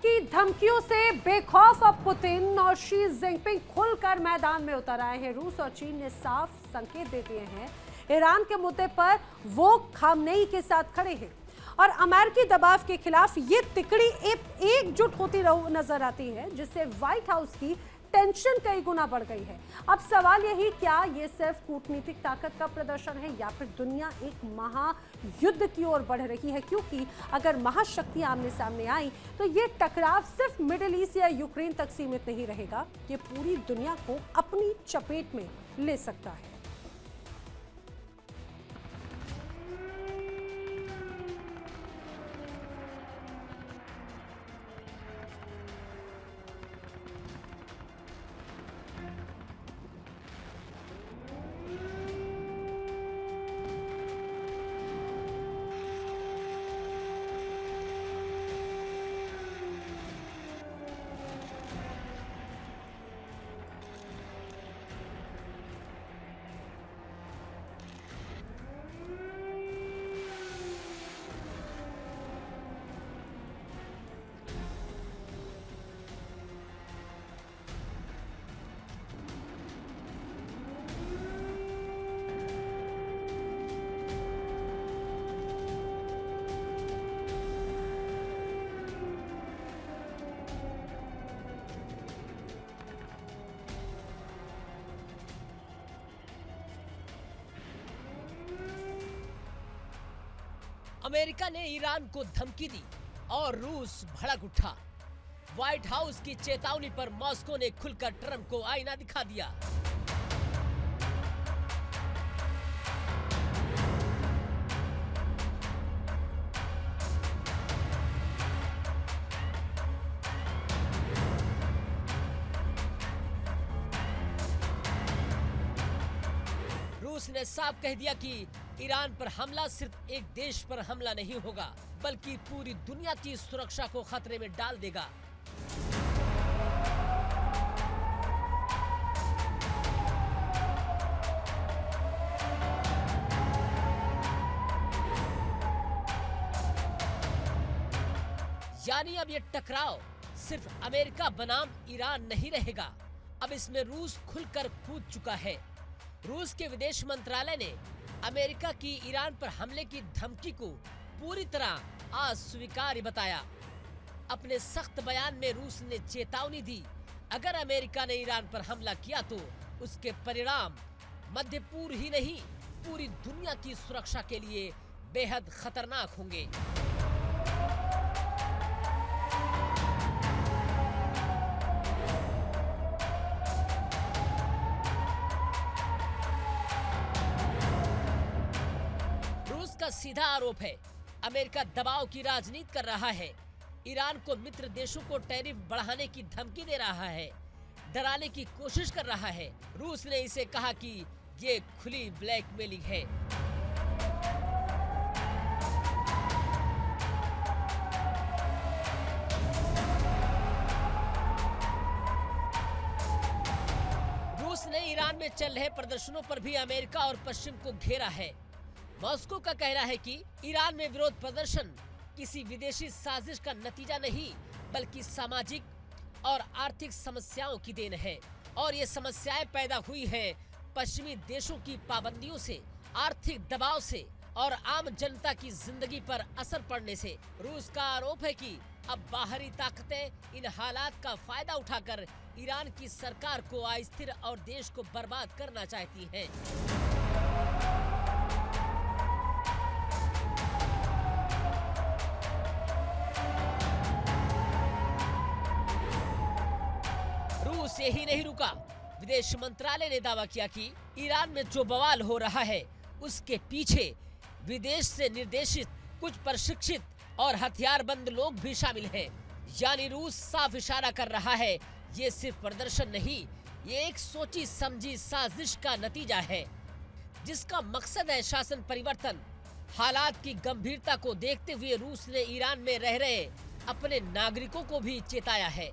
की धमकियों से बेखौफ अब पुतिन और शी जिनपिंग खुलकर मैदान में उतर आए हैं। रूस और चीन ने साफ संकेत दे दिए हैं, ईरान के मुद्दे पर वो खामनेई के साथ खड़े हैं और अमेरिकी दबाव के खिलाफ ये तिकड़ी एकजुट होती नजर आती है, जिससे व्हाइट हाउस की टेंशन कई गुना बढ़ गई है। अब सवाल यही, क्या ये सिर्फ कूटनीतिक ताकत का प्रदर्शन है या फिर दुनिया एक महायुद्ध की ओर बढ़ रही है? क्योंकि अगर महाशक्तियां आमने सामने आई तो ये टकराव सिर्फ मिडिल ईस्ट या यूक्रेन तक सीमित नहीं रहेगा, ये पूरी दुनिया को अपनी चपेट में ले सकता है। अमेरिका ने ईरान को धमकी दी और रूस भड़क उठा। व्हाइट हाउस की चेतावनी पर मॉस्को ने खुलकर ट्रंप को आईना दिखा दिया। रूस ने साफ कह दिया कि ईरान पर हमला सिर्फ एक देश पर हमला नहीं होगा, बल्कि पूरी दुनिया की सुरक्षा को खतरे में डाल देगा। यानी अब ये टकराव सिर्फ अमेरिका बनाम ईरान नहीं रहेगा, अब इसमें रूस खुलकर कूद चुका है। रूस के विदेश मंत्रालय ने अमेरिका की ईरान पर हमले की धमकी को पूरी तरह अस्वीकार्य बताया। अपने सख्त बयान में रूस ने चेतावनी दी, अगर अमेरिका ने ईरान पर हमला किया तो उसके परिणाम मध्य पूर्व ही नहीं, पूरी दुनिया की सुरक्षा के लिए बेहद खतरनाक होंगे। का सीधा आरोप है, अमेरिका दबाव की राजनीति कर रहा है, ईरान को मित्र देशों को टैरिफ बढ़ाने की धमकी दे रहा है, डराने की कोशिश कर रहा है। रूस ने इसे कहा कि ये खुली ब्लैकमेलिंग है। रूस ने ईरान में चल रहे प्रदर्शनों पर भी अमेरिका और पश्चिम को घेरा है। मॉस्को का कहना है कि ईरान में विरोध प्रदर्शन किसी विदेशी साजिश का नतीजा नहीं, बल्कि सामाजिक और आर्थिक समस्याओं की देन है, और ये समस्याएं पैदा हुई हैं पश्चिमी देशों की पाबंदियों से, आर्थिक दबाव से और आम जनता की जिंदगी पर असर पड़ने से। रूस का आरोप है कि अब बाहरी ताकतें इन हालात का फायदा उठाकर ईरान की सरकार को अस्थिर और देश को बर्बाद करना चाहती हैं। रूस यही नहीं रुका, विदेश मंत्रालय ने दावा किया कि ईरान में जो बवाल हो रहा है उसके पीछे विदेश से निर्देशित कुछ प्रशिक्षित और हथियारबंद लोग भी शामिल हैं। यानी रूस साफ इशारा कर रहा है, ये सिर्फ प्रदर्शन नहीं, ये एक सोची समझी साजिश का नतीजा है, जिसका मकसद है शासन परिवर्तन। हालात की गंभीरता को देखते हुए रूस ने ईरान में रह रहे अपने नागरिकों को भी चेताया है,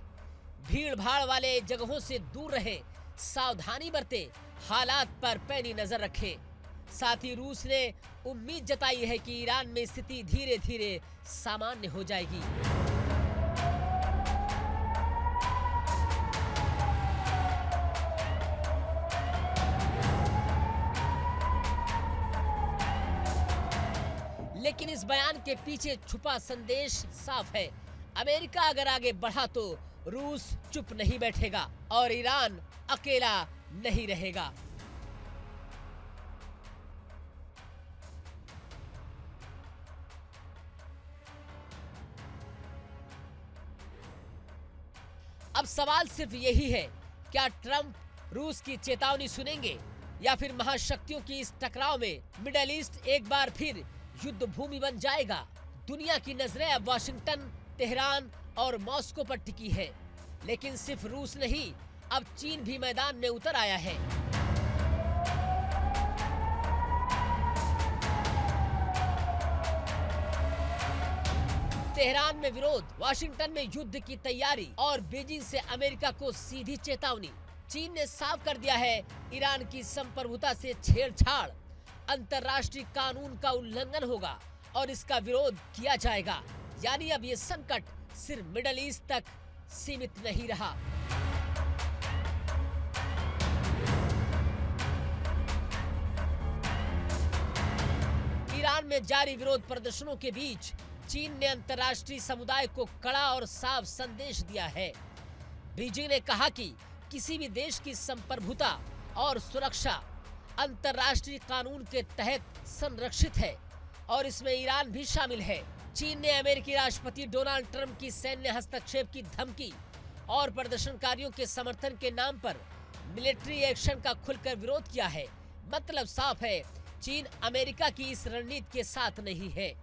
भीड़ भाड़ वाले जगहों से दूर रहें, सावधानी बरतें, हालात पर पैनी नजर रखें। साथ ही रूस ने उम्मीद जताई है कि ईरान में स्थिति धीरे धीरे सामान्य हो जाएगी। इस बयान के पीछे छुपा संदेश साफ है। अमेरिका अगर आगे बढ़ा तो रूस चुप नहीं बैठेगा और ईरान अकेला नहीं रहेगा। अब सवाल सिर्फ यही है, क्या ट्रंप रूस की चेतावनी सुनेंगे या फिर महाशक्तियों की इस टकराव में मिडिल ईस्ट एक बार फिर युद्ध भूमि बन जाएगा? दुनिया की नजरें अब वाशिंगटन, तेहरान और मॉस्को पर टिकी है, लेकिन सिर्फ रूस नहीं, अब चीन भी मैदान में उतर आया है। तेहरान में विरोध, वाशिंगटन में युद्ध की तैयारी और बीजिंग से अमेरिका को सीधी चेतावनी। चीन ने साफ कर दिया है, ईरान की संप्रभुता से छेड़छाड़ अंतर्राष्ट्रीय कानून का उल्लंघन होगा और इसका विरोध किया जाएगा। यानी अब ये संकट सिर्फ मिडिल ईस्ट तक सीमित नहीं रहा। ईरान में जारी विरोध प्रदर्शनों के बीच चीन ने अंतर्राष्ट्रीय समुदाय को कड़ा और साफ संदेश दिया है। बीजिंग ने कहा कि किसी भी देश की संप्रभुता और सुरक्षा अंतर्राष्ट्रीय कानून के तहत संरक्षित है और इसमें ईरान भी शामिल है। चीन ने अमेरिकी राष्ट्रपति डोनाल्ड ट्रंप की सैन्य हस्तक्षेप की धमकी और प्रदर्शनकारियों के समर्थन के नाम पर मिलिट्री एक्शन का खुलकर विरोध किया है। मतलब साफ है, चीन अमेरिका की इस रणनीति के साथ नहीं है।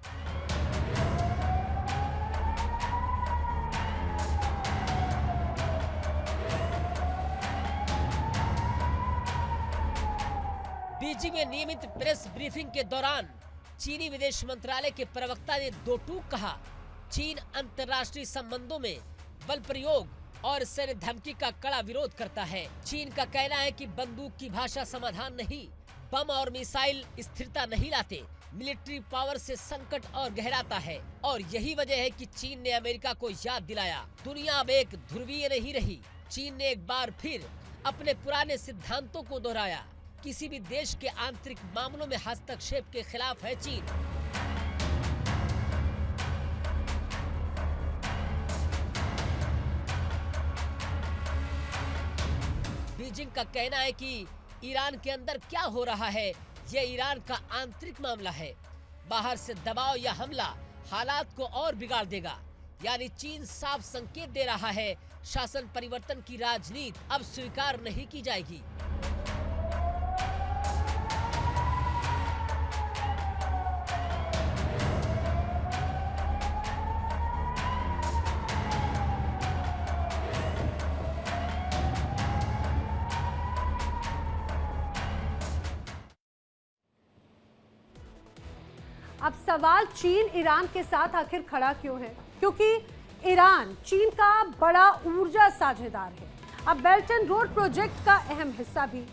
बीजिंग में नियमित प्रेस ब्रीफिंग के दौरान चीनी विदेश मंत्रालय के प्रवक्ता ने दो टूक कहा, चीन अंतर्राष्ट्रीय संबंधों में बल प्रयोग और सैन्य धमकी का कड़ा विरोध करता है। चीन का कहना है कि बंदूक की भाषा समाधान नहीं, बम और मिसाइल स्थिरता नहीं लाते, मिलिट्री पावर से संकट और गहराता है। और यही वजह है कि चीन ने अमेरिका को याद दिलाया, दुनिया अब एक ध्रुवीय नहीं रही। चीन ने एक बार फिर अपने पुराने सिद्धांतों को दोहराया, किसी भी देश के आंतरिक मामलों में हस्तक्षेप के खिलाफ है चीन। बीजिंग का कहना है कि ईरान के अंदर क्या हो रहा है, यह ईरान का आंतरिक मामला है। बाहर से दबाव या हमला हालात को और बिगाड़ देगा। यानी चीन साफ संकेत दे रहा है, शासन परिवर्तन की राजनीति अब स्वीकार नहीं की जाएगी। अब सवाल चीन ईरान के साथ आखिर खड़ा क्यों है? क्योंकि ईरान चीन का बड़ा ऊर्जा साझेदार है, अब बेल्ट एंड रोड प्रोजेक्ट का अहम हिस्सा भी।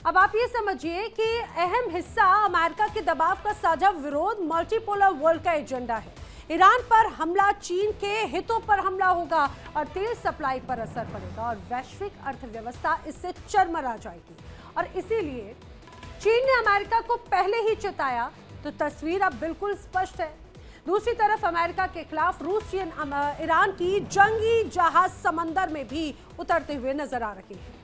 अब आप ये समझिए कि अहम हिस्सा अमेरिका के दबाव का साझा विरोध मल्टीपोलर वर्ल्ड का एजेंडा है। ईरान पर हमला चीन के हितों पर हमला होगा और तेल सप्लाई पर असर पड़ेगा और वैश्विक अर्थव्यवस्था इससे चरमरा जाएगी। और इसीलिए चीन ने अमेरिका को पहले ही चेताया, तो तस्वीर अब बिल्कुल स्पष्ट है। दूसरी तरफ अमेरिका के खिलाफ रूस ईरान की जंगी जहाज समंदर में भी उतरते हुए नजर आ रही है।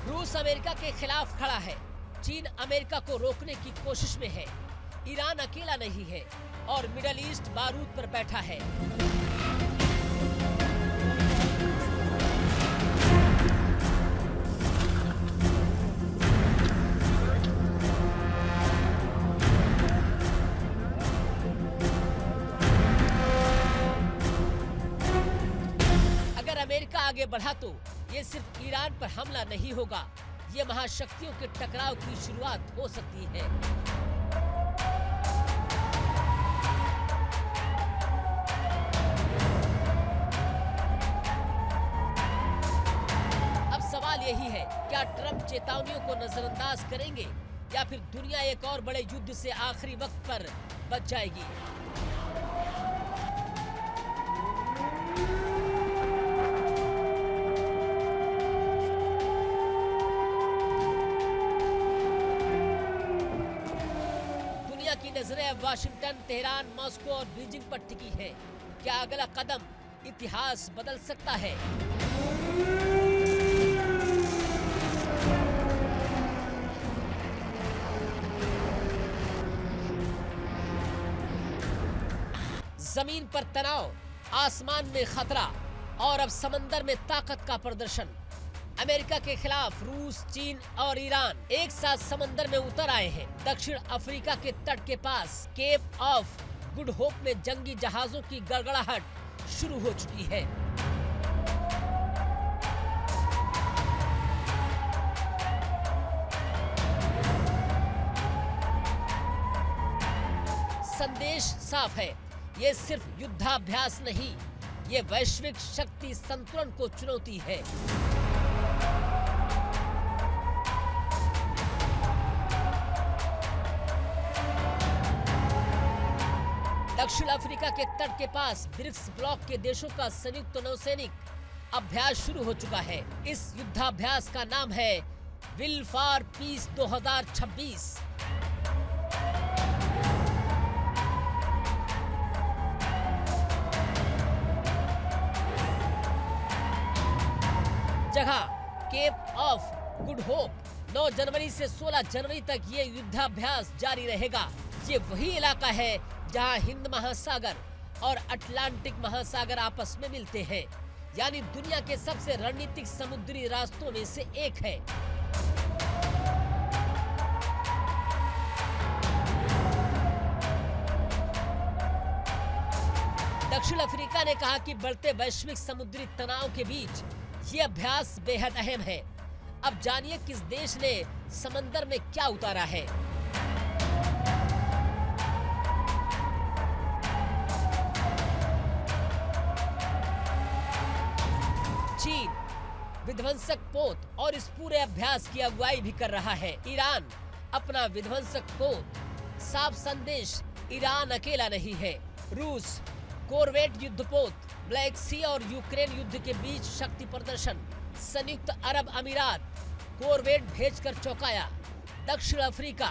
रूस अमेरिका के खिलाफ खड़ा है, चीन अमेरिका को रोकने की कोशिश में है, ईरान अकेला नहीं है और मिडिल ईस्ट बारूद पर बैठा है। अगर अमेरिका आगे बढ़ा तो ये सिर्फ ईरान पर हमला नहीं होगा, ये महाशक्तियों के टकराव की शुरुआत हो सकती है। क्या ट्रंप चेतावनियों को नजरअंदाज करेंगे या फिर दुनिया एक और बड़े युद्ध से आखिरी वक्त पर बच जाएगी? दुनिया की नजरें अब वाशिंगटन, तेहरान, मॉस्को और बीजिंग पर टिकी है। क्या अगला कदम इतिहास बदल सकता है? जमीन पर तनाव, आसमान में खतरा और अब समंदर में ताकत का प्रदर्शन। अमेरिका के खिलाफ रूस, चीन और ईरान एक साथ समंदर में उतर आए हैं। दक्षिण अफ्रीका के तट के पास केप ऑफ गुड होप में जंगी जहाजों की गड़गड़ाहट शुरू हो चुकी है। संदेश साफ है, ये सिर्फ युद्धाभ्यास नहीं, ये वैश्विक शक्ति संतुलन को चुनौती है। दक्षिण अफ्रीका के तट के पास ब्रिक्स ब्लॉक के देशों का संयुक्त नौसैनिक अभ्यास शुरू हो चुका है। इस युद्धाभ्यास का नाम है विल फॉर पीस 2026। जगह केप ऑफ गुड होप। 9 जनवरी से 16 जनवरी तक ये युद्धाभ्यास जारी रहेगा। ये वही इलाका है जहां हिंद महासागर और अटलांटिक महासागर आपस में मिलते हैं, यानी दुनिया के सबसे रणनीतिक समुद्री रास्तों में से एक है। दक्षिण अफ्रीका ने कहा कि बढ़ते वैश्विक समुद्री तनाव के बीच ये अभ्यास बेहद अहम है। अब जानिए किस देश ने समंदर में क्या उतारा है। चीन विध्वंसक पोत और इस पूरे अभ्यास की अगुवाई भी कर रहा है। ईरान अपना विध्वंसक पोत। साफ संदेश, ईरान अकेला नहीं है। रूस कोरवेट युद्धपोत, ब्लैक सी और यूक्रेन युद्ध के बीच शक्ति प्रदर्शन। संयुक्त अरब अमीरात कोरवेट भेजकर चौंकाया। दक्षिण अफ्रीका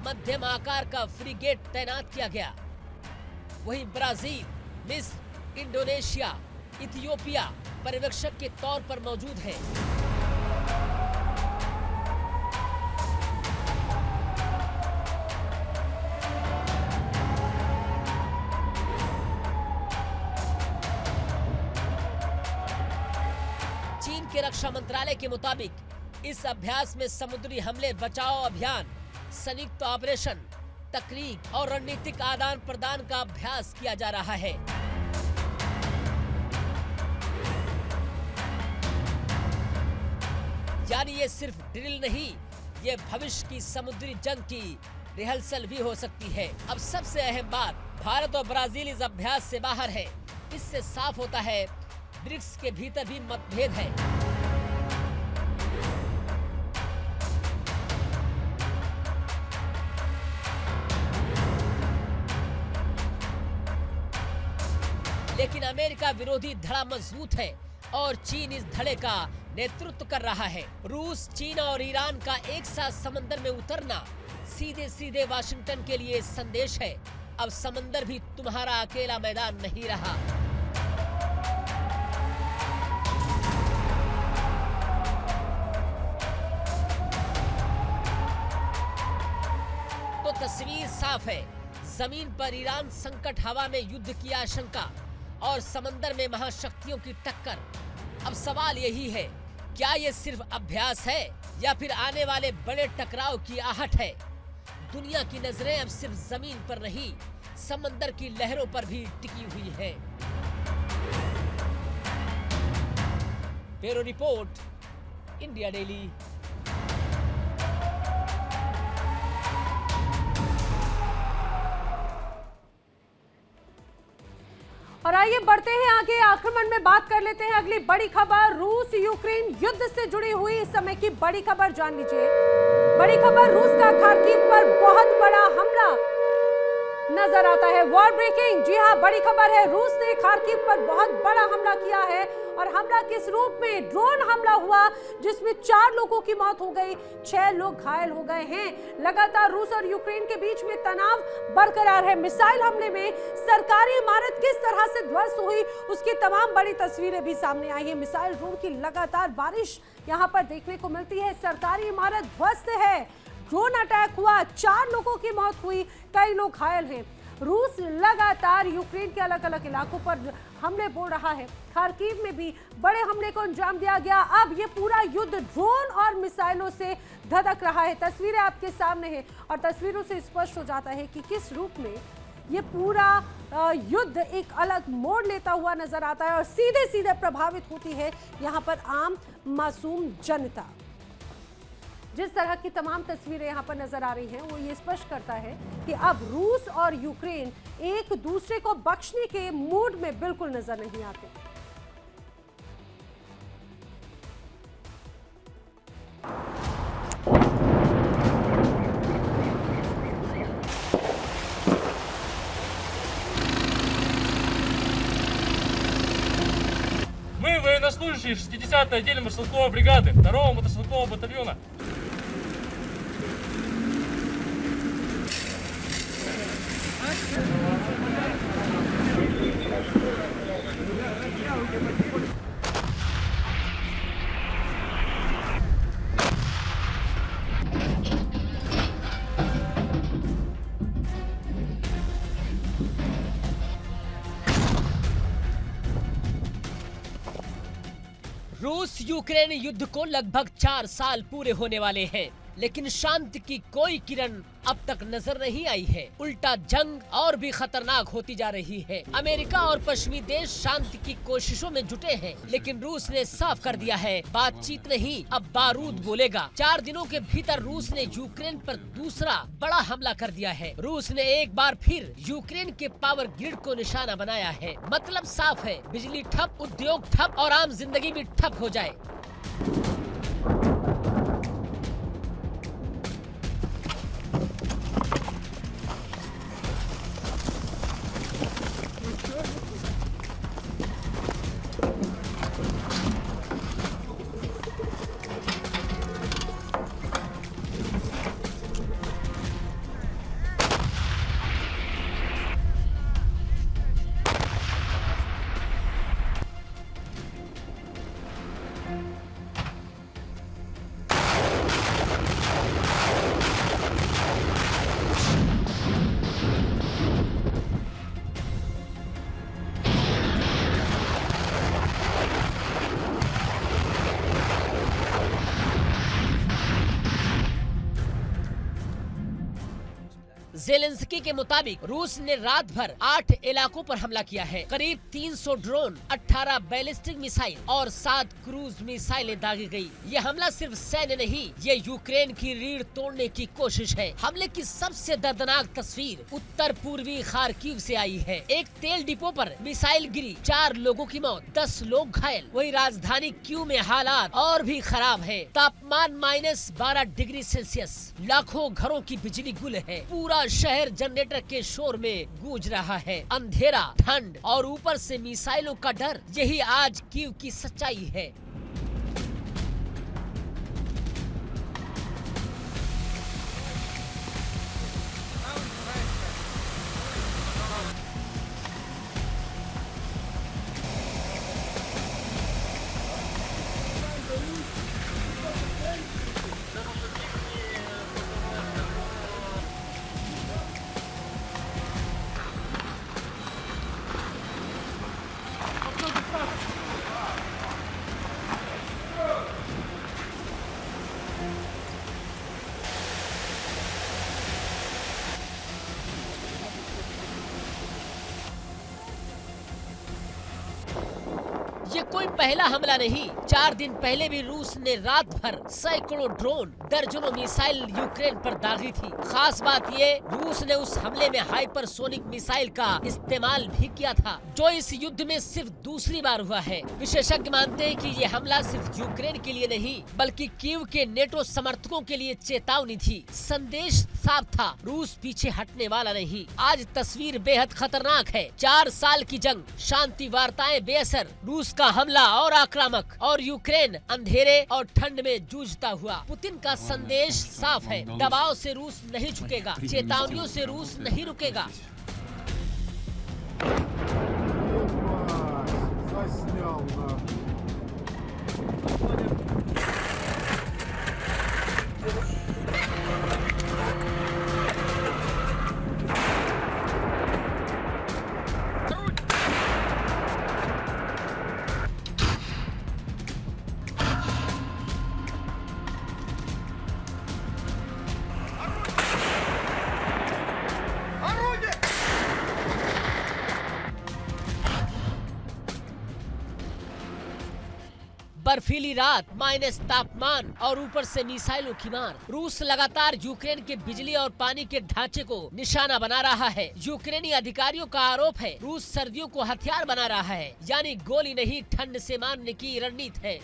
मध्यम आकार का फ्रीगेट तैनात किया गया। वहीं ब्राजील, मिस्र, इंडोनेशिया, इथियोपिया पर्यवेक्षक के तौर पर मौजूद है। चीन के रक्षा मंत्रालय के मुताबिक इस अभ्यास में समुद्री हमले बचाव अभियान, संयुक्त ऑपरेशन, तकनीक और रणनीतिक आदान प्रदान का अभ्यास किया जा रहा है। यानी ये सिर्फ ड्रिल नहीं, ये भविष्य की समुद्री जंग की रिहर्सल भी हो सकती है। अब सबसे अहम बात, भारत और ब्राजील इस अभ्यास से बाहर है। इससे साफ होता है ब्रिक्स के भीतर भी मतभेद है। लेकिन अमेरिका विरोधी धड़ा मजबूत है और चीन इस धड़े का नेतृत्व कर रहा है। रूस, चीन और ईरान का एक साथ समंदर में उतरना सीधे सीधे वाशिंगटन के लिए संदेश है, अब समंदर भी तुम्हारा अकेला मैदान नहीं रहा। तो तस्वीर साफ है, जमीन पर ईरान संकट, हवा में युद्ध की आशंका और समंदर में महाशक्तियों की टक्कर। अब सवाल यही है, क्या ये सिर्फ अभ्यास है या फिर आने वाले बड़े टकराव की आहट है? दुनिया की नजरें अब सिर्फ जमीन पर नहीं, समंदर की लहरों पर भी टिकी हुई है। Bureau report, India daily. और आइए बढ़ते हैं आगे, आक्रमण में बात कर लेते हैं अगली बड़ी खबर। रूस यूक्रेन युद्ध से जुड़ी हुई इस समय की बड़ी खबर जान लीजिए। बड़ी खबर, रूस का खार्किव पर बहुत बड़ा हमला नजर आता है। वॉर ब्रेकिंग, जी हां, बड़ी खबर है। रूस ने खार्किव पर बहुत बड़ा हमला किया है और हमला किस रूप में? ड्रोन हमला हुआ जिसमें 4 लोगों की मौत हो गई, 6 लोग घायल हो गए हैं। लगातार रूस और यूक्रेन के बीच में तनाव बरकरार है। मिसाइल हमले में सरकारी इमारत किस तरह से ध्वस्त हुई उसकी तमाम बड़ी तस्वीरें भी सामने आई है। मिसाइल ड्रोन की लगातार बारिश यहां पर देखने को मिलती है। सरकारी इमारत ध्वस्त है, ड्रोन अटैक हुआ, 4 लोगों की मौत हुई, कई लोग घायल हैं। रूस लगातार यूक्रेन के अलग अलग इलाकों पर हमले बोल रहा है। खार्किव में भी बड़े हमले को अंजाम दिया गया। अब ये पूरा युद्ध ड्रोन और मिसाइलों से धधक रहा है। तस्वीरें आपके सामने हैं और तस्वीरों से स्पष्ट हो जाता है कि किस रूप में ये पूरा युद्ध एक अलग मोड़ लेता हुआ नजर आता है और सीधे सीधे प्रभावित होती है यहाँ पर आम मासूम जनता। जिस तरह की तमाम तस्वीरें यहाँ पर नजर आ रही हैं वो ये स्पष्ट करता है कि अब रूस और यूक्रेन एक दूसरे को बख्शने के मूड में बिल्कुल नजर नहीं आते। Мы военнослужащие 60-й отдельной мотострелковой бригады 2-го мотострелкового батальона. रूस यूक्रेन युद्ध को लगभग 4 साल पूरे होने वाले हैं, लेकिन शांति की कोई किरण अब तक नजर नहीं आई है। उल्टा जंग और भी खतरनाक होती जा रही है। अमेरिका और पश्चिमी देश शांति की कोशिशों में जुटे हैं, लेकिन रूस ने साफ कर दिया है, बातचीत नहीं, अब बारूद बोलेगा। 4 दिनों के भीतर रूस ने यूक्रेन पर दूसरा बड़ा हमला कर दिया है। रूस ने एक बार फिर यूक्रेन के पावर ग्रिड को निशाना बनाया है। मतलब साफ है, बिजली ठप, उद्योग ठप और आम जिंदगी भी ठप हो जाए। ज़ेलेंस्की के मुताबिक रूस ने रात भर 8 इलाकों पर हमला किया है। करीब 300 ड्रोन, 18 बैलिस्टिक मिसाइल और 7 क्रूज मिसाइलें दागी गई। ये हमला सिर्फ सैन्य नहीं, ये यूक्रेन की रीढ़ तोड़ने की कोशिश है। हमले की सबसे दर्दनाक तस्वीर उत्तर पूर्वी खार्किव से आई है। एक तेल डिपो पर मिसाइल गिरी, 4 लोगों की मौत, 10 लोग घायल। वही राजधानी क्यू में हालात और भी खराब है। तापमान -12 डिग्री सेल्सियस, लाखों घरों की बिजली गुल है। पूरा शहर जनरेटर के शोर में गूंज रहा है। अंधेरा, ठंड और ऊपर से मिसाइलों का डर, यही आज कीव की सच्चाई है। ये कोई पहला हमला नहीं। 4 दिन पहले भी रूस ने रात भर सैकड़ों ड्रोन, दर्जनों मिसाइल यूक्रेन पर दागी थी। खास बात ये, रूस ने उस हमले में हाइपरसोनिक मिसाइल का इस्तेमाल भी किया था, जो इस युद्ध में सिर्फ दूसरी बार हुआ है। विशेषज्ञ मानते हैं कि ये हमला सिर्फ यूक्रेन के लिए नहीं, बल्कि कीव के नेटो समर्थकों के लिए चेतावनी थी। संदेश साफ था, रूस पीछे हटने वाला नहीं। आज तस्वीर बेहद खतरनाक है। 4 साल की जंग, शांति वार्ताएं बेअसर, रूस का हमला और आक्रामक, और यूक्रेन अंधेरे और ठंड में जूझता हुआ। पुतिन का संदेश साफ है, दबाव से रूस नहीं झुकेगा, चेतावनियों से रूस नहीं रुकेगा। बर्फीली रात, माइनस तापमान और ऊपर से मिसाइलों की मार। रूस लगातार यूक्रेन के बिजली और पानी के ढांचे को निशाना बना रहा है। यूक्रेनी अधिकारियों का आरोप है, रूस सर्दियों को हथियार बना रहा है, यानी गोली नहीं, ठंड से मारने की रणनीति है।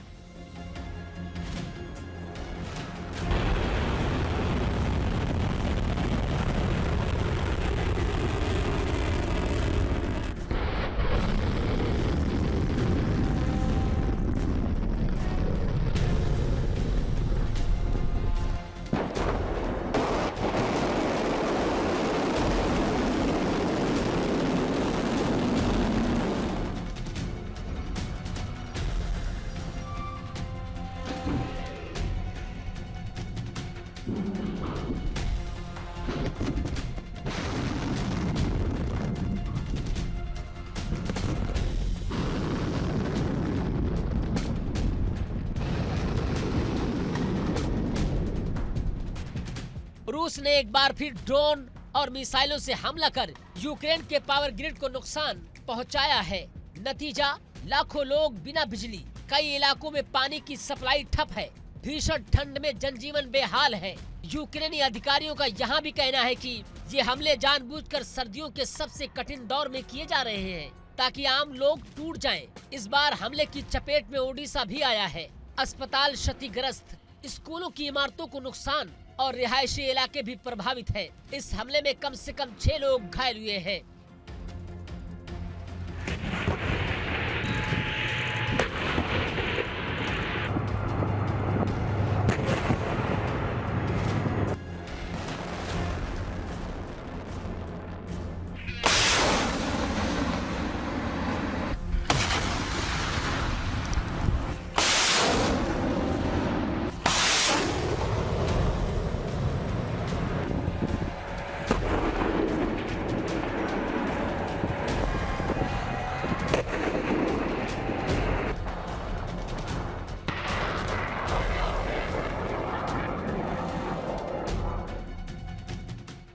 रूस ने एक बार फिर ड्रोन और मिसाइलों से हमला कर यूक्रेन के पावर ग्रिड को नुकसान पहुंचाया है। नतीजा, लाखों लोग बिना बिजली, कई इलाकों में पानी की सप्लाई ठप है, भीषण ठंड में जनजीवन बेहाल है। यूक्रेनी अधिकारियों का यहाँ भी कहना है कि ये हमले जानबूझकर सर्दियों के सबसे कठिन दौर में किए जा रहे हैं, ताकि आम लोग टूट जाएं। इस बार हमले की चपेट में ओडिशा भी आया है। अस्पताल क्षतिग्रस्त, स्कूलों की इमारतों को नुकसान और रिहायशी इलाके भी प्रभावित हैं। इस हमले में कम से कम 6 लोग घायल हुए हैं।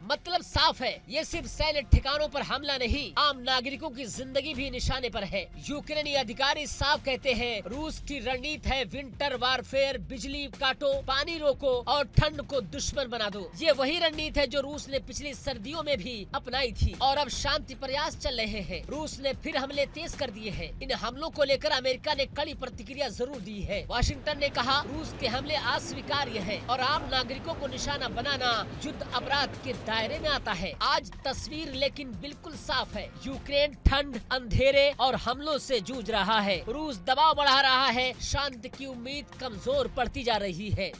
मतलब साफ है, ये सिर्फ सैन्य ठिकानों पर हमला नहीं, आम नागरिकों की जिंदगी भी निशाने पर है। यूक्रेनी अधिकारी साफ कहते हैं, रूस की रणनीति है विंटर वारफेयर, बिजली काटो, पानी रोको और ठंड को दुश्मन बना दो। ये वही रणनीति है जो रूस ने पिछली सर्दियों में भी अपनाई थी और अब शांति प्रयास चल रहे हैं। रूस ने फिर हमले तेज कर दिए हैं। इन हमलों को लेकर अमेरिका ने कड़ी प्रतिक्रिया जरूर दी है। वाशिंगटन ने कहा, रूस के हमले अस्वीकार्य है और आम नागरिकों को निशाना बनाना युद्ध अपराध के दायरे में आता है। आज तस्वीर लेकिन बिल्कुल साफ है, यूक्रेन ठंड, अंधेरे और हमलों से जूझ रहा है। रूस दबाव बढ़ा रहा है, शांति की उम्मीद कमजोर पड़ती जा रही है।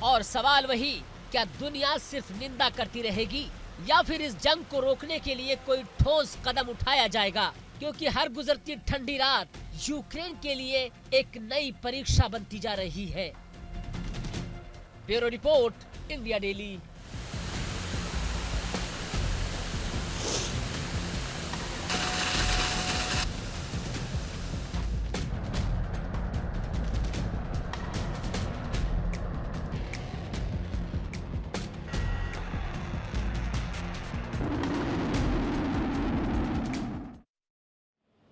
और सवाल वही, क्या दुनिया सिर्फ निंदा करती रहेगी या फिर इस जंग को रोकने के लिए कोई ठोस कदम उठाया जाएगा? क्योंकि हर गुजरती ठंडी रात यूक्रेन के लिए एक नई परीक्षा बनती जा रही है। Bureau report, India daily.